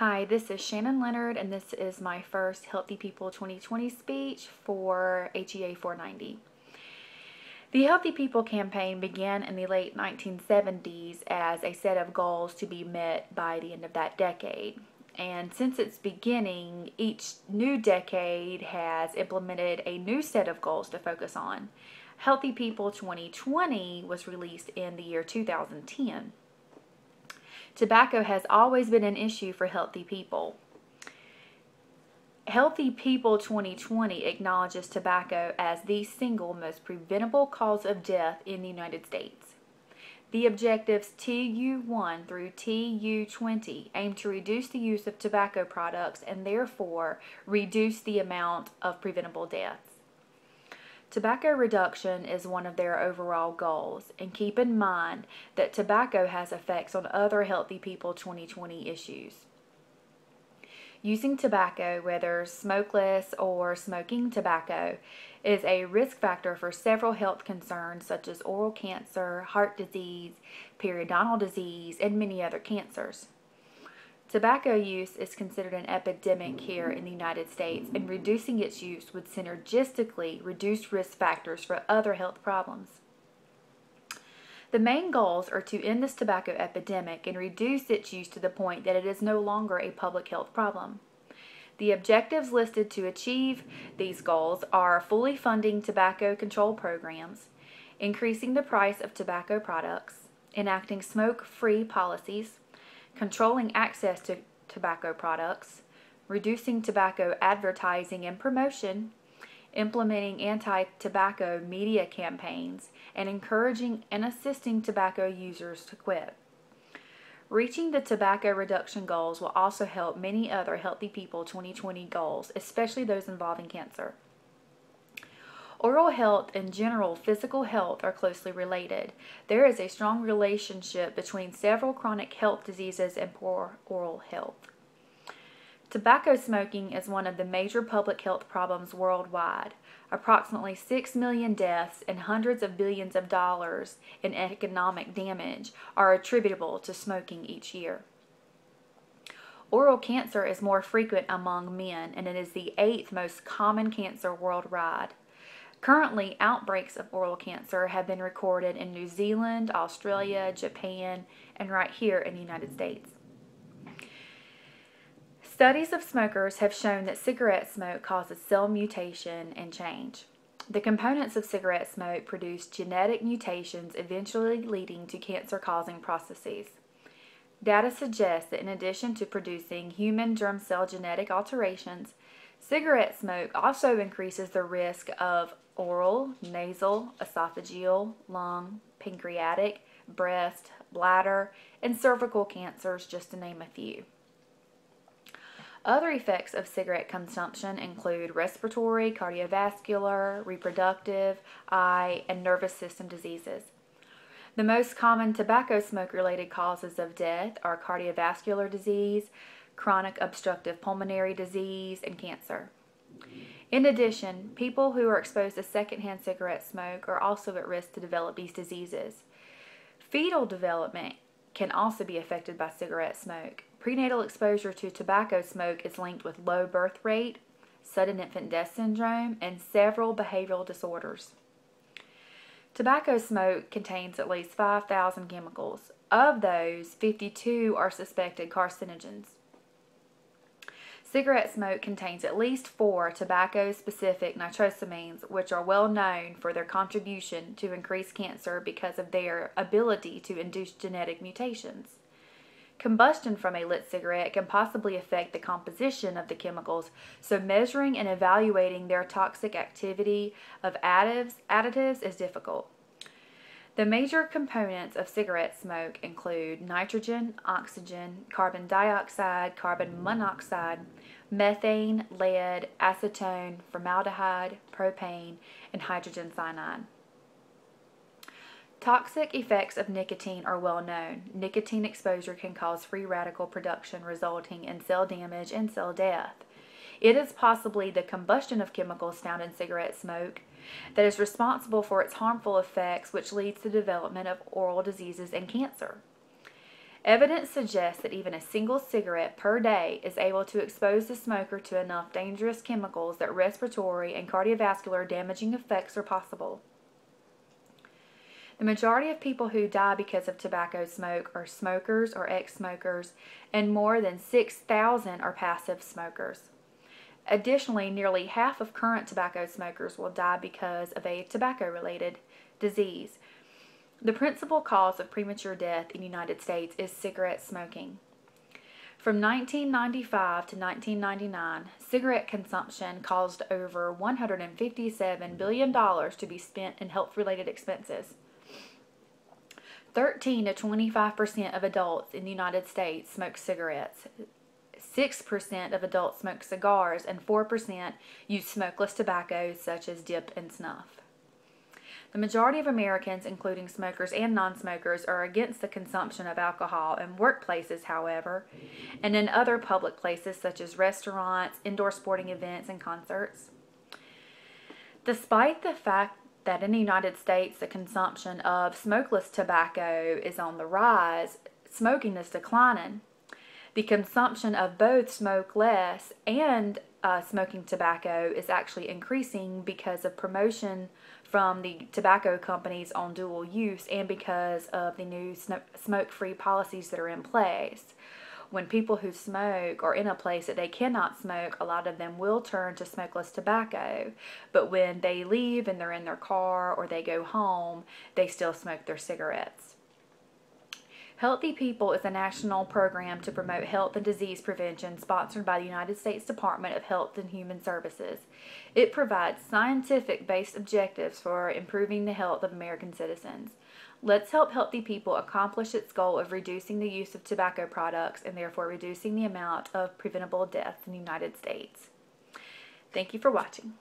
Hi, this is Shannon Leonard, and this is my first Healthy People 2020 speech for HEA 490. The Healthy People campaign began in the late 1970s as a set of goals to be met by the end of that decade. And since its beginning, each new decade has implemented a new set of goals to focus on. Healthy People 2020 was released in the year 2010. Tobacco has always been an issue for healthy people. Healthy People 2020 acknowledges tobacco as the single most preventable cause of death in the United States. The objectives TU1 through TU20 aim to reduce the use of tobacco products and therefore reduce the amount of preventable deaths. Tobacco reduction is one of their overall goals, and keep in mind that tobacco has effects on other Healthy People 2020 issues. Using tobacco, whether smokeless or smoking tobacco, is a risk factor for several health concerns such as oral cancer, heart disease, periodontal disease, and many other cancers. Tobacco use is considered an epidemic here in the United States, and reducing its use would synergistically reduce risk factors for other health problems. The main goals are to end this tobacco epidemic and reduce its use to the point that it is no longer a public health problem. The objectives listed to achieve these goals are fully funding tobacco control programs, increasing the price of tobacco products, enacting smoke-free policies, controlling access to tobacco products, reducing tobacco advertising and promotion, implementing anti-tobacco media campaigns, and encouraging and assisting tobacco users to quit. Reaching the tobacco reduction goals will also help many other Healthy People 2020 goals, especially those involving cancer. Oral health and general physical health are closely related. There is a strong relationship between several chronic health diseases and poor oral health. Tobacco smoking is one of the major public health problems worldwide. Approximately 6 million deaths and hundreds of billions of dollars in economic damage are attributable to smoking each year. Oral cancer is more frequent among men, and it is the 8th most common cancer worldwide. Currently, outbreaks of oral cancer have been recorded in New Zealand, Australia, Japan, and right here in the United States. Studies of smokers have shown that cigarette smoke causes cell mutation and change. The components of cigarette smoke produce genetic mutations, eventually leading to cancer-causing processes. Data suggests that in addition to producing human germ cell genetic alterations, cigarette smoke also increases the risk of oral, nasal, esophageal, lung, pancreatic, breast, bladder, and cervical cancers, just to name a few. Other effects of cigarette consumption include respiratory, cardiovascular, reproductive, eye, and nervous system diseases. The most common tobacco smoke-related causes of death are cardiovascular disease, chronic obstructive pulmonary disease, and cancer. In addition, people who are exposed to secondhand cigarette smoke are also at risk to develop these diseases. Fetal development can also be affected by cigarette smoke. Prenatal exposure to tobacco smoke is linked with low birth rate, sudden infant death syndrome, and several behavioral disorders. Tobacco smoke contains at least 5,000 chemicals. Of those, 52 are suspected carcinogens. Cigarette smoke contains at least 4 tobacco-specific nitrosamines, which are well known for their contribution to increased cancer because of their ability to induce genetic mutations. Combustion from a lit cigarette can possibly affect the composition of the chemicals, so measuring and evaluating their toxic activity of additives is difficult. The major components of cigarette smoke include nitrogen, oxygen, carbon dioxide, carbon monoxide, methane, lead, acetone, formaldehyde, propane, and hydrogen cyanide. Toxic effects of nicotine are well known. Nicotine exposure can cause free radical production, resulting in cell damage and cell death. It is possibly the combustion of chemicals found in cigarette smoke that is responsible for its harmful effects, which leads to the development of oral diseases and cancer. Evidence suggests that even a single cigarette per day is able to expose the smoker to enough dangerous chemicals that respiratory and cardiovascular damaging effects are possible. The majority of people who die because of tobacco smoke are smokers or ex-smokers, and more than 6,000 are passive smokers. Additionally, nearly half of current tobacco smokers will die because of a tobacco-related disease. The principal cause of premature death in the United States is cigarette smoking. From 1995 to 1999, cigarette consumption caused over $157 billion to be spent in health-related expenses. 13 to 25% of adults in the United States smoke cigarettes. 6% of adults smoke cigars, and 4% use smokeless tobacco such as dip and snuff. The majority of Americans, including smokers and non-smokers, are against the consumption of alcohol in workplaces, however, and in other public places such as restaurants, indoor sporting events, and concerts. Despite the fact that in the United States the consumption of smokeless tobacco is on the rise, smoking is declining. The consumption of both smokeless and smoking tobacco is actually increasing because of promotion from the tobacco companies on dual use and because of the new smoke-free policies that are in place. When people who smoke are in a place that they cannot smoke, a lot of them will turn to smokeless tobacco. But when they leave and they're in their car or they go home, they still smoke their cigarettes. Healthy People is a national program to promote health and disease prevention sponsored by the United States Department of Health and Human Services. It provides scientific-based objectives for improving the health of American citizens. Let's help Healthy People accomplish its goal of reducing the use of tobacco products and therefore reducing the amount of preventable death in the United States. Thank you for watching.